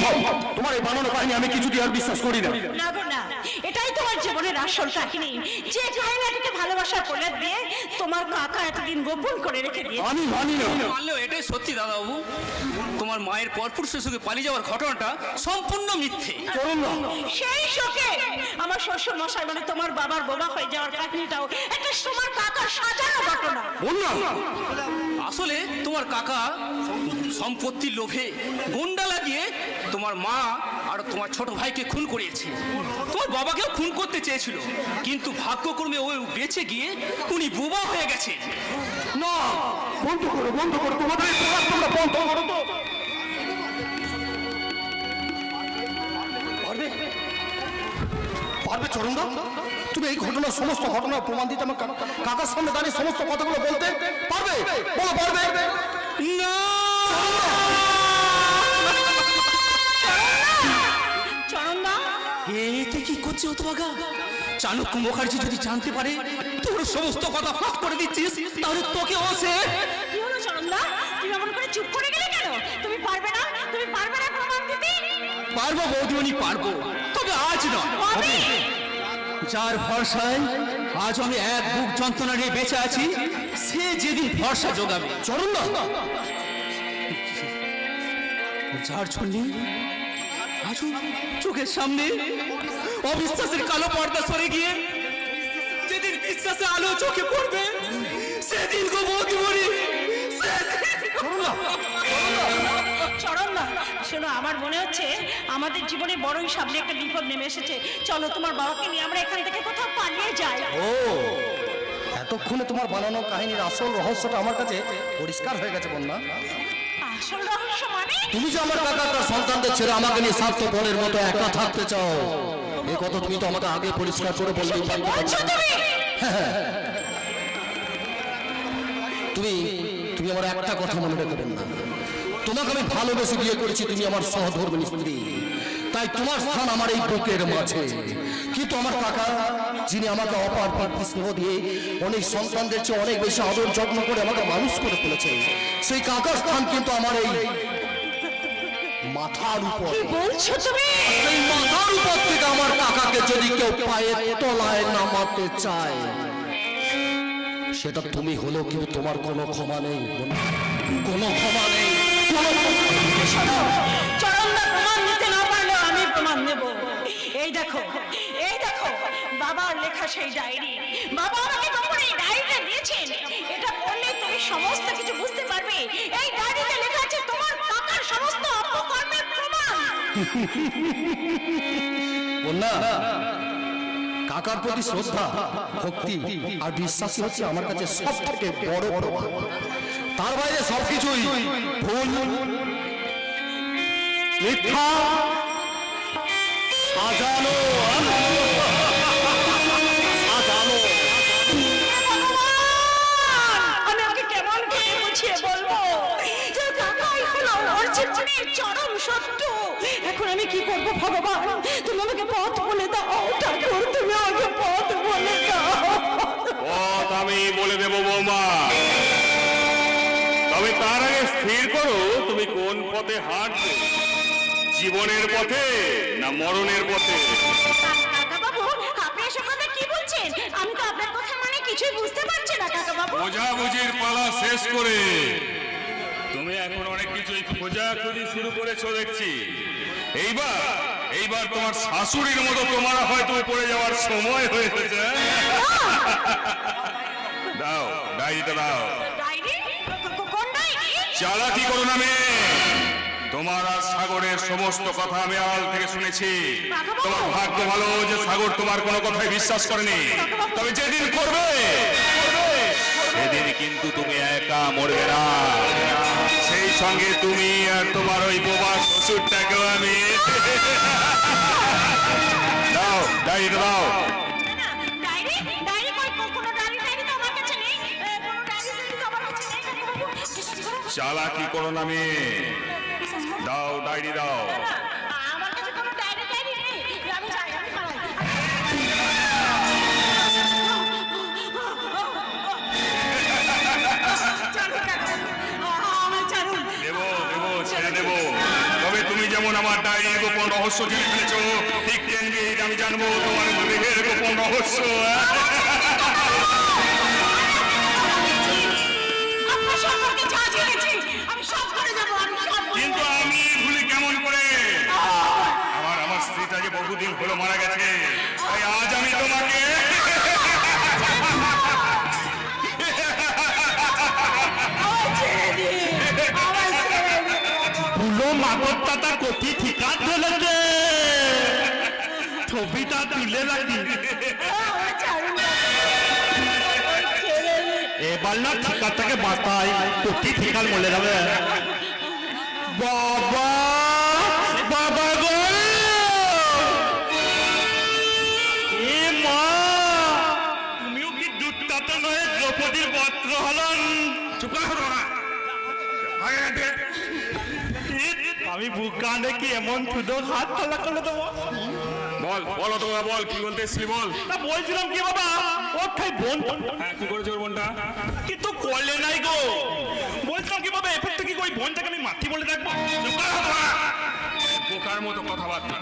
অসম্ভব। তোমার এই বানানো কাহিনী আমি কিছুতেই আর বিশ্বাস করি না। না গো না, এটাই তোমার জীবনের আসল কাহিনী, যে কাহিনীটাকে ভালোবাসার প্রলেপ দিয়ে তোমার কাকা এতদিন গোপন করে রেখে দিয়ে। আমি মানি না। মানলেও এটাই সত্যি দাদাবাবু, তোমার মায়ের পরপুরুষের সঙ্গে পালিয়ে যাওয়ার ঘটনাটা সম্পূর্ণ মিথ্যে। সেই শোকে আমার শ্বশুর মশাই মানে তোমার বাবার বোবা হয়ে যাওয়ার কাহিনীটাও একটা তোমার কাকার সাজানো ঘটনা। আসলে তোমার কাকা সম্পত্তির লোভে গুন্ডা লাগিয়ে তোমার মা আর তোমার ছোট ভাইকে খুন করিয়েছে। তোমার বাবাকেও খুন করতে চেয়েছিল, কিন্তু ভাগ্যক্রমে ও বেঁচে গিয়ে উনি বোবা হয়ে গেছেন। না, বন্ধ করো, বন্ধ করো, তোমাদের এই প্রলাপ তোমরা বন্ধ করো তো। পারবে পারবে চরণদা, তুমি এই ঘটনার সমস্ত ঘটনা প্রমাণ দিতে আমার কাকার সামনে দাঁড়িয়ে সমস্ত কথাগুলো বলতে পারবে? বলো, পারবে? না চরণদা, এতে কি করছে হতভাগা? চাণক্য মুখার্জি যদি জানতে পারে তোর সমস্ত কথা ফাঁস করে দিচ্ছিস, তাহলে তোকে ও সে। কি হলো চরণদা, তুমি এমন করে চুপ করে গেলে কেন? তুমি পারবে না, তুমি পারবে না প্রমাণ দিতে? পারবো বৌদিমণি, পারবো, তবে আজ নয়। কবে? যার ভরসায় আজ আমি এক বুক যন্ত্রণা নিয়ে বেঁচে আছি, সে যেদিন ভরসা যোগাবে। চরণ না, যার জন্য আজ চোখের সামনে অবিশ্বাসের কালো পর্দা সরে গিয়ে যেদিন বিশ্বাসে আলো চোখে পড়বে, সেদিন গো বৌদিমণি, চরণদা শোনো, আমার মনে হচ্ছে আমাদের জীবনে বড়ই সামনে একটা বিপদ নেমে এসেছে। চলো তোমার বাবাকে নিয়ে আমরা এখান থেকে কোথাও পালিয়ে যাই। ও এতক্ষণে তোমার বানানো কাহিনীর আসল রহস্যটা আমার কাছে পরিষ্কার হয়ে গেছে বন্যা। আসল রহস্য মানে? তুমি যে আমার কাকা তার সন্তানদের ছেড়ে আমাকে নিয়ে স্বার্থপরের মতো একা থাকতে চাও, এই কথা তুমি তো আমাকে আগে পরিষ্কার করে বললেই পারতে। বলছো তুমি? তুমি তুমি আমার একটা কথা মনে রাখবেন না, তোমাকে আমি ভালোবেসে বিয়ে করেছি, তুমি আমার সহধর্মিণী স্ত্রী, তাই তোমার স্থান আমার এই বুকের মাঝে। কিন্তু আমার কাকা, যিনি আমাকে অপার পার্থ স্নেহ দিয়ে অনেক সন্তানদের চেয়ে অনেক বেশি আদর যত্ন করে আমাকে মানুষ করে তুলেছে, সেই কাকার স্থান কিন্তু আমার এই মাথার উপর। কি বলছো তুমি? এই মাথার উপর থেকে আমার কাকাকে যদি কেউ পায়ের তলায় নামাতে চায়, সেটা তুমি হলো, কিন্তু তোমার কোনো ক্ষমা নেই, কোনো ক্ষমা নেই। চরণদা প্রমাণ দিতে না পারলেও আমি প্রমাণ দেব। এই দেখো, এই দেখো, বাবার লেখা সেই ডায়েরি। বাবা আমাকে যখন এই ডায়েরিটা দিয়েছেন, এটা পড়লে তুমি সমস্ত কিছু বুঝতে পারবে। এই ডায়েরিতে লেখা আছে তোমার কাকার সমস্ত অপকর্মের প্রমাণ। বন্যা, কাকার প্রতি শ্রদ্ধা, ভক্তি আর বিশ্বাসী হচ্ছে আমার কাছে সব থেকে বড় প্রমাণ। তার বাইরে সবকিছুই ভুল, মিথ্যা, সাজানো, সাজানো। আমি ওকে কেমন করে বুঝিয়ে বলবো যে কাকাই হলো ওর জীবনের চরম সত্য? এখন আমি কি করব ভগবান? তুমি আমাকে পথ বলে দাও ঠাকুর, তুমি আমাকে পথ বলে দাও। পথ আমি বলে দেব বৌমা, তবে তার আগে স্থির করো তুমি কোন পথে হাঁটবে, জীবনের পথে না মরণের পথে? কাকা বাবু, আপনি এসব কথা কি বলছেন? আমি তো আপনার কথা মানে কিছুই বুঝতে পারছি না কাকা বাবু। বোঝাবুঝির পালা শেষ করে তুমি এখন অনেক কিছুই খোঁজাখুঁজি শুরু করেছো দেখছি। এইবার তোমার শাশুড়ির মতো তোমার হয়তো পড়ে যাওয়ার সময় হয়েছে। দাও ডায়েরিটা দাও। ডায়েরি? কোন ডায়েরি? চালাকি করো না মেয়ে, তোমার আর সাগরের সমস্ত কথা আমি আড়াল থেকে শুনেছি। তোমার ভাগ্য ভালো যে সাগর তোমার কোনো কথাই বিশ্বাস করেনি, তবে যেদিন করবে সেদিন কিন্তু তুমি একা মরবে না, সেই সঙ্গে তুমি আর তোমার ওই বোবা শ্বশুরটাকেও আমি। দাও ডায়েরিটা দাও। ডায়েরি? ডায়েরি কই? কোনো ডায়েরি তো আমার কাছে নেই। কোনো ডায়েরি তো আমার কাছে নেই কাকা বাবু। চালাকি করো না মেয়ে, দাও ডায়েরি দাও। আমার কাছে কোনো ডায়েরি নেই। আমি যাই, আমি পালাই। দেবো ছেড়ে দেবো, তবে তুমি যেমন আমার ডায়েরির গোপন রহস্য জেনে ফেলেছো, ঠিক তেমনি আমি জানবো তোমার গৃহের গোপন রহস্য। আপনার সম্পর্কে যা জেনেছি আমি সব করে যাবো, আমি সব বলে কিন্তু যাবো। আমি ভুলি কেমন করে? আমার স্ত্রীটা যে বহুদিন হলো মারা গেছে, তাই আজ আমি তোমাকে আমায় ছেড়ে দিন, আমায় ছেড়ে দিন। পুলো মাগরটাটা কপি ঠিকা ধরেছে, ছবিটা তুলে রাখি। আমায় ছাড়ুন না। আমায় ছেড়ে দিন। এবার না ঠিকাটাকে বাঁচাই, কপি ঠিকার মলে যাবে। বাবা বাবা গো, এ মা, তুমিও কি দুধটাতে নয় দ্রৌপদীর বস্ত্র হলন? চুপ করো না। আমি বুক কানে কি এমন শুধু হাত তোলা করে দেবো? বলো তোমরা, বল কি বলতে এসেছিলি, বল। না বলছিলাম কি বাবা, ওর ঠাই বোন হ্যাঁ, কি করেছে ওর বোনটা? কিন্তু করলে নাই গো। বলছিলাম কি বাবা, এফেক্টটা কি ওই বোনটাকে আমি মাটি বলে রাখবো? চুপ করো তোমরা। বোকার মতো কথাবার্তা।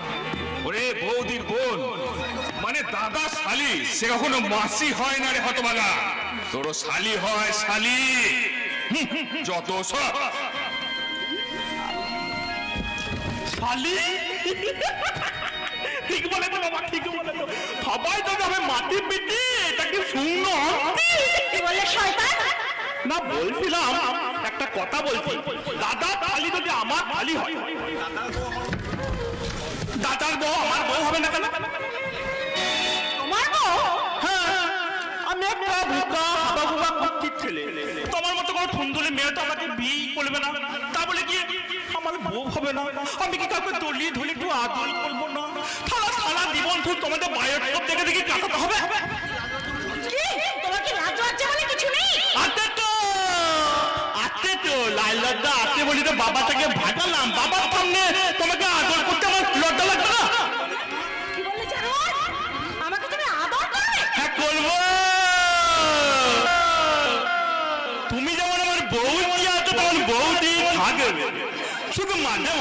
ওরে বৌদির বোন মানে দাদা শালি, সে কখনো মাসি হয় না রে হতভাগা। তোরও শালি হয়, শালি। যত সব। শালি ঠিক বলে তো বাবা, ঠিক বলে তো। সবাই তো যাবে মাটি পিটি, এটা কি শূন্য? কি বললে শয়তান? না বলছিলাম একটা কথা বলছি, দাদা শালি যদি আমার শালি হয়, দাদার বউ আমার বউ হবে না কেন? তোমার বউ? হ্যাঁ, আমি একটা বোকা হাবাগুবা কুচ্ছিত ছেলে, তোমার মতো কোনো ঠুনদুলি মেয়ে তো আমাকে বিয়ে করবে না, তা বলে কি আমার বউ হবে না? আমি কি কাউকে দলিয়ে ধরে একটু আদর করবো না? সারা জীবন তো তোমাদের বায়োস্কোপ দেখে দেখে কাটাতে হবে? কি? তোমার কি লাজ লজ্জা বলে কিছু নেই? আতে তো লাইলাদা আতে বলি তো বাবাটাকে ভাগালাম, বাবার সামনে তোমাকে আদর করতে আমার লজ্জা লাগবে না? কি বললে জানোয়ার? আমাকে তুমি আদর করবে? হ্যাঁ করবো। তুমি যেমন আমার বৌদি আছো তেমন বৌদি থাকবে, শুধু মাঝে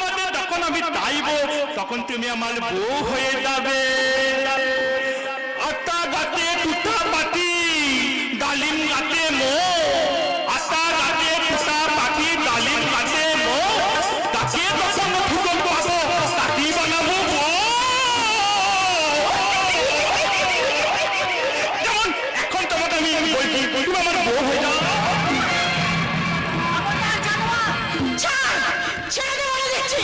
মাঝে যখন আমি চাইবো তখন তুমি আমার বউ হয়ে যাবে। আটা গাছে টুটা পাখি, ডালিম গাছে মো, আটা গাছে টুটা পাখি, ডালিম গাছে মো, তাকে যখন ফুটল পাবো তাকেই বানাবো বউ। যেমন এখন তোমাকে আমি বলছি তুমি আমার বউ হয়ে যাও। খবরদার জানোয়ার! ছাড়! ছেড়ে দে বলে দিচ্ছি!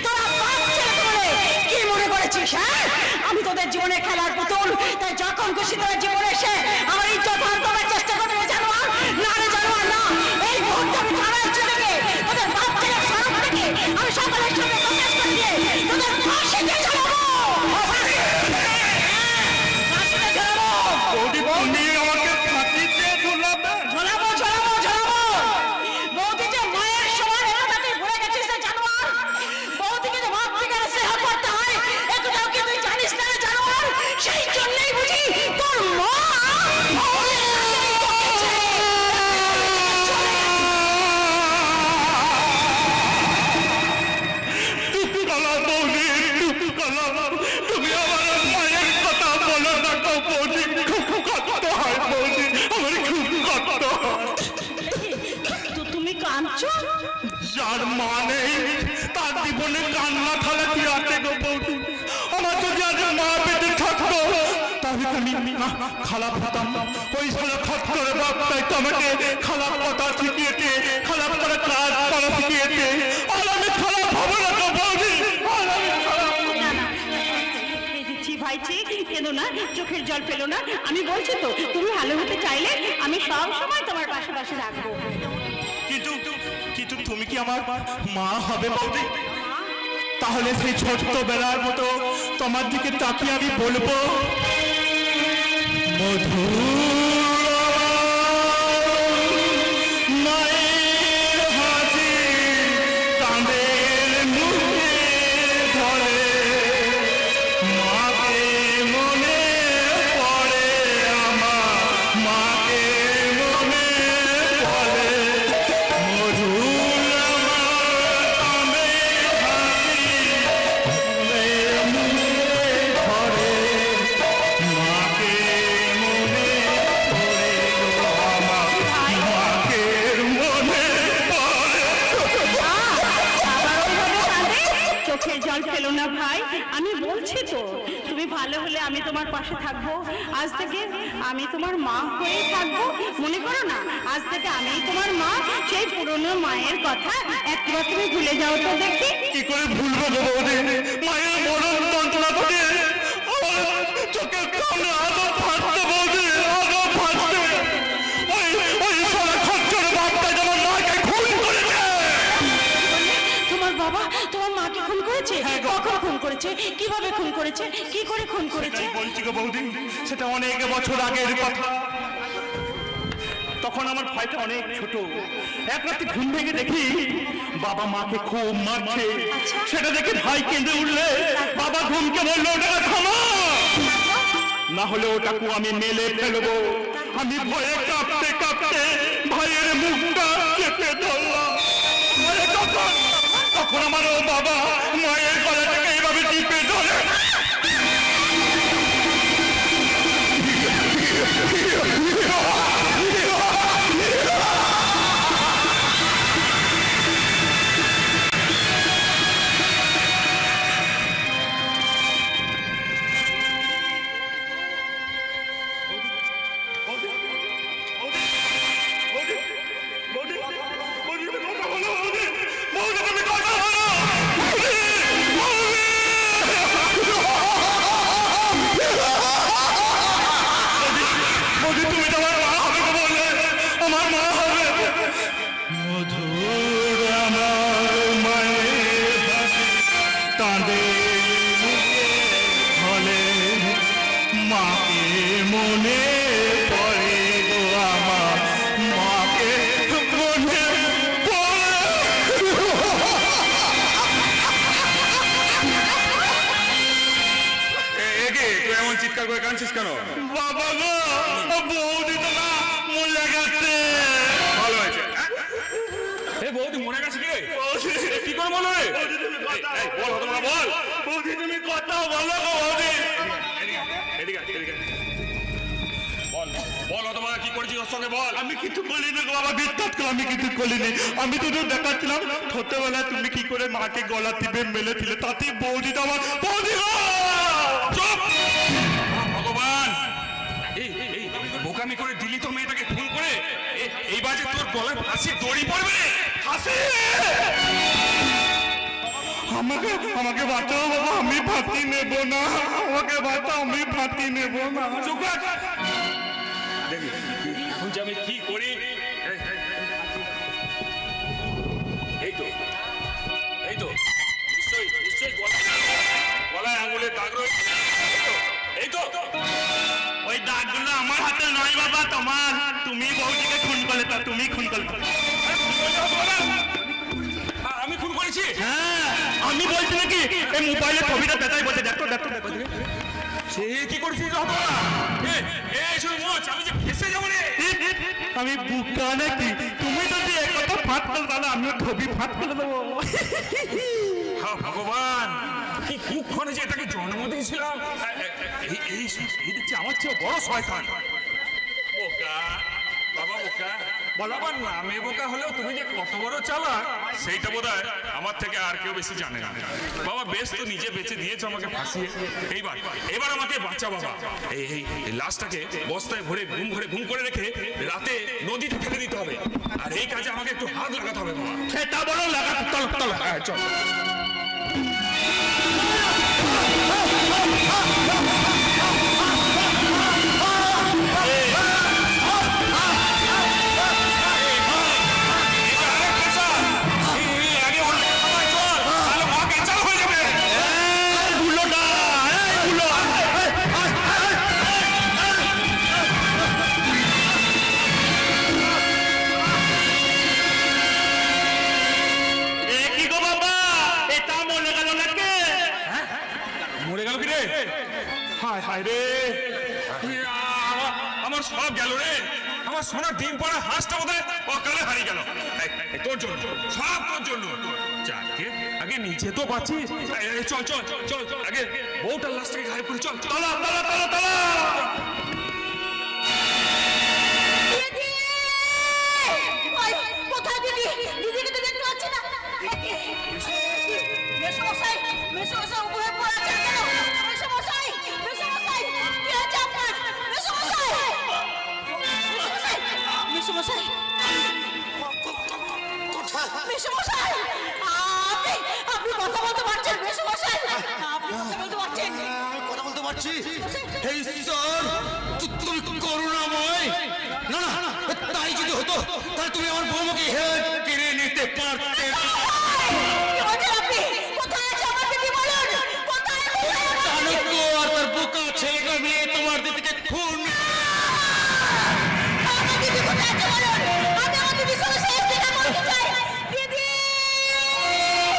তোরা বাপ ছেড়ে বলে কি মনে করেছিস, হ্যাঁ? আমি তোদের জীবনে খেলার পুতুল, তাই যখন খুশি তোদের জীবনে এসে আমার ইজ্জত হার করার চেষ্টা করবে রে জানোয়ার। না রে জানোয়ার না, এই মুহূর্তে আমি থানায় চলে গিয়ে তোদের বাপ ছেলের স্বরূপ থেকে আমি সকলের সামনে প্রকাশ করে দিয়ে তোদের ফাঁসি দিয়ে ঝালাবো। ফাঁসিতে ঝালাবো। বৌদি তুমি আমাকে ফাঁসিতে ঝুলাবে? ঝোলাবো ঝোলাবো ঝোলাবো। বৌদি যে মায়ের সমান এটা তুই ভুলে গেছিস রে জানোয়ার। বৌদিকে যে মাতৃকার স্নেহ করতে হয় এতটাও কি তুই জানিস না রে জানোয়ার? সেই জন্যই বুঝি তোর মা অনেক আগেই তোকে ছেড়ে চলে গেছে। চুপ করো বৌদি, চুপ করো। তুমি আমার মায়ের কথা বলো না গো বৌদি, খুব কষ্ট হয় বৌদি, আমার খুব কষ্ট হয়। তো তুমি কাঁদছো? যার মা নেই তার জীবনে কান্না থালা কি আছে গো বৌদি? আমার যদি আজ মা পেটে থাকতো তাহলে আমি খারাপ হতাম। ওই সারা খত্তরে বাপটাই তো আমাকে খারাপ কথা শিখিয়েছে, খারাপ করে কাজ করা শিখিয়েছে, আর আমি খারাপ হবো না গো বৌদি, আর আমি খারাপ হবো না। না, না। এই দিচ্ছি ভাইছি, কেঁদো না, চোখের জল ফেলো না। আমি বলছি তো তুমি ভালো হতে চাইলে আমি সব সময় তোমার পাশে পাশে রাখবো। কিন্তু কিন্তু তুমি কি আমার মা হবে বৌদি? তাহলে সেই ছোট্ট বেলার মতো তোমার দিকে তাকিয়ে আমি বলবো, মধু মায়ের হাসি কাঁদের মুখে ধরে, মাকে মনে পড়ে আমার, মাকে মনে পড়ে, মধুর আমার কাঁদের জল পেলো না ভাই, আমি বলছি তো তুমি ভালো হলে আমি তোমার পাশে থাকবো। আজ থেকে আমি তোমার মা হয়ে থাকবো, মনে করো না আজ থেকে আমি তোমার মা। সেই পুরনো মায়ের কথা একবার তুমি ভুলে যাও তো দেখি। কি করে ভুলবো গো বৌদি? মায়ের মরণ যন্ত্রণা থেকে আমার চোখের সামনে আদর ফাটতে বৌদি, আদর ফাটতে। ওই সারা খচ্চর বাপটা যেমন মাকে খুন করেছে। তোমার বাবা তোমার মাকে খুন করেছে? কখন খুন করেছে? কিভাবে খুন করেছে? কি করে খুন করেছে? সেটাই বলছি গো বৌদি, সেটা অনেক বছর আগের কথা। তখন আমার ভাইটা অনেক ছোট। এক রাতে ঘুম ভেঙে দেখি বাবা মাকে খুব মারছে। সেটা দেখে ভাই কেঁদে উঠলে বাবা ঘুমকে বললো, ওটাকে থামা, না হলে ওটাকে আমি মেলে ফেলবো। আমি ভয়ে কাঁপতে কাঁপতে ভাইয়ের মুখটা চেপে ধরলাম। তখন আমার ও বাবা মায়ের গলাটাকে এইভাবে টিপে ধরে চিৎকার করে কাঁদছিস কেন? বাবা গো, বৌদি তো না মরে গেছে। ভালো হয়েছে। এ বৌদি মরে গেছে কি রে? কি করে বলো রে? এই বল তোমরা বল। বৌদি তুমি কথা বলো গো বৌদি। এদিকে এদিকে বল বল তোমরা কি করেছিস ওর সঙ্গে বল। আমি কিছু বলিনি গো বাবা, বিশ্বাস করো আমি কিছু বলিনি। আমি তো দেখাচ্ছিলাম ছোটবেলায় তুমি কি করে মাকে গলা টিপে মেলেছিলে, তাতেই বৌদি তো আমার বৌদি গো। চুপ! ভগবান, এই বোকামি করে দিলি তো মেয়েটাকে খুন করে। এই বাজে তোর গলায় ফাঁসি দড়ি পড়বে। হাসি আমাকে আমাকে বাঁচাও বাবা, আমি ফাঁসি নেব না। আমাকে বাঁচাও, আমি ফাঁসি নেব না। চুপ কর। দেখি এখন যে আমি কি করি। এই তো এই তো নিশ্চয়ই নিশ্চয়ই গলায় আঙুলের দাগ রয়েছে। এই তো ওই দাগগুলো আমার হাতে নয় বাবা, তোমার। তুমি বৌদিকে খুন করলে, তা তুমি খুন করলে। আমি খুন করেছি? হ্যাঁ, আমি বলছি নাকি এই মোবাইলে ছবিটা পেতাই বলছে, দেখো দেখো দেখো। সে কি করেছিস? আমি যে ফেসে যাবো রে। আমি বুকা নাকি? তুমি যদি একথা ফাঁক করে তাহলে আমিও ছবি ফাঁক করে দেবো। ভগবান, কি কুক্ষণে যে এটাকে জন্ম দিয়েছিলাম। এই দেখছি আমার চেয়ে বড় শয়তান। বোকা বাবা, বোকা বাবা, নামে বোকা হলেও তুমি যে কত বড় চালাক সেইটা বোধহয় আমার থেকে আর কেউ বেশি জানে না। বাবা বেশ তো নিজে বেঁচে দিয়েছো আমাকে ফাঁসিয়ে। এবার আমাকে বাঁচা বাবা। এই লাশটাকে বস্তায় ভরে ঘুম করে রেখে রাতে নদীতে ফেলে দিতে হবে। আর এই কাজে আমাকে একটু হাত লাগাতে হবে বাবা। সেটা বড় লাগাতে চল। হ্যাঁ চল। আমার সব গেল রে। আমার সোনার ডিম পড়া হাঁসটা বোধহয় অকালে হারিয়ে গেল। তোর জন্য, সব তোর জন্য। আগে নিচে তো পাচ্ছি। চল চল চল, আগে বউটার লাশটাকে গায়েব করে চল। তলা তলা তলা তলা। কোথায় দিদি? দিদিকে তো দেখতে পাচ্ছি না। মেসোমশাই উপরে পড়ে আছেন কেন? মেসোমশাই, মেসোমশাই, কি হয়েছে আপনার? মেসোমশাই! মেসোমশাই! মেসোমশাই! মেসোমশাই! আপনি কথা বলতে পারছেন মেসোমশাই? আপনি কথা বলতে পারছেন? কথা বলতে পারছি। হে ঈশ্বর, তুমি করুণাময়। না না, তাই যদি হতো তাহলে তুমি আমার বৌমাকে কেড়ে নিতে পারতে। কি বলছেন আপনি? কোথায় আছে আমার দিদি বলুন? কোথায়? চাণক্য আর তার বোকা ছেলেকে নিয়ে তোমার দিদিকে খুন। আমার দিদি কোথায় আছে বলুন? আমি আমার দিদির সঙ্গে শেষ দেখা করতে চাই। দিদি!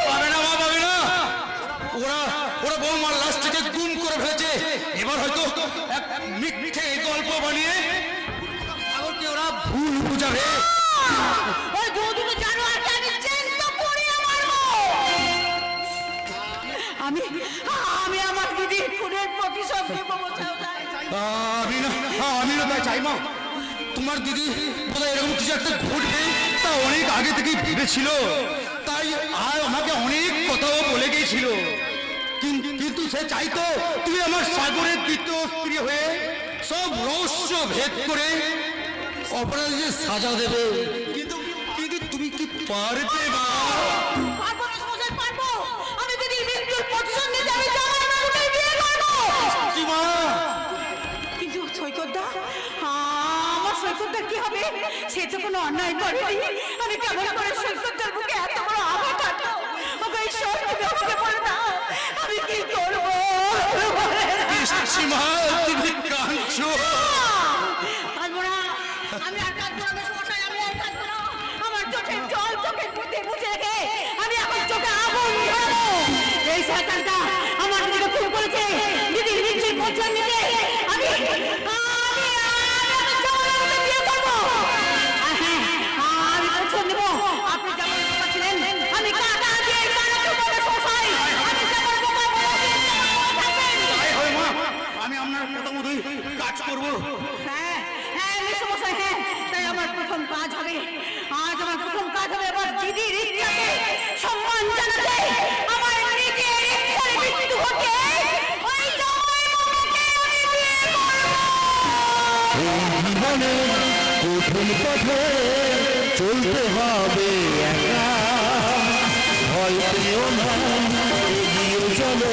পাবে না মা, পাবে না। ওরা ওরা বৌমার লাশটাকে গুম করে ফেলেছে। এবার হয়তো এক মিথ্যে গল্প বানিয়ে সাগরকে ওরা ভুল বুঝাবে। ওই দুটো জানোয়ারকে আমি জ্যান্ত পুড়িয়ে মারবো। আমি আমি আমার দিদির খুনের প্রতিশোধ নেব মশাই। আমি না তাই চাই মা। তোমার দিদি বোধহয় এরকম কিছু একটা ঘটবে তা অনেক আগে থেকেই ভেবেছিল, তাই আর আমাকে অনেক কথাও বলে গিয়েছিল। কিন্তু সে চাইতো তুমি আমার সাগরের দ্বিতীয় স্ত্রী হয়ে সব রহস্য ভেদ করে অপরাধীদের সাজা দেবে। কিন্তু কিন্তু তুমি কি পারবে মা? পারবো মশাই, পারবো। আমি দিদির মৃত্যুর প্রতিশোধ নিতে আমি জামাই বাবুকে বিয়ে করবো। কি মা? কিন্তু সৈকতদা, আমার সৈকতদার কি হবে? সে তো কোনো অন্যায় করেনি। আমি কেমন করে সৈকতদার বুকে এত বড় আঘাত আনবো? ওকে ঈশ্বর, তুমি আমাকে বলে দাও, আমি কি করবো? মা, তুমি কাঁদছো। কাঁদবো না, আমি আর কাঁদবো না মেসোমশাই, আমি আর কাঁদবো না। আমার চোখের জল চোখের মধ্যে মুছে রেখে আমি এখন চোখে আগুন ধরাবো। এই শয়তানটা আমার দিদিকে খুন করেছে। দিদির মৃত্যুর প্রতিশোধ নিতে আমি জামাইবাবুকে বিয়ে করবো। আর হ্যাঁ, আমি প্রতিশোধ নেবো। আপনি যেমন বোকা ছিলেন, আমি কাটা দিয়ে কাটা দেবো মেসোমশাই। আমি যেমন বোকা থাকবেন। তাই হয় মা, আমি আপনার কথা মতোই কাজ করবো। হ্যাঁ হ্যাঁ মেসোমশাই, হ্যাঁ, তাই আমার প্রথম কাজ হবে। আজ আমার প্রথম কাজ হবে এবার দিদির ইচ্ছাকে সম্মান জানাতে। আমার নিজের ইচ্ছার মৃত্যু ঘটে ওই জামাইবাবুকে আমি বিয়ে করবো। জীবনে কঠিন পথে চলতে হবে একা, ভয় পেও না, এগিয়ে চলো।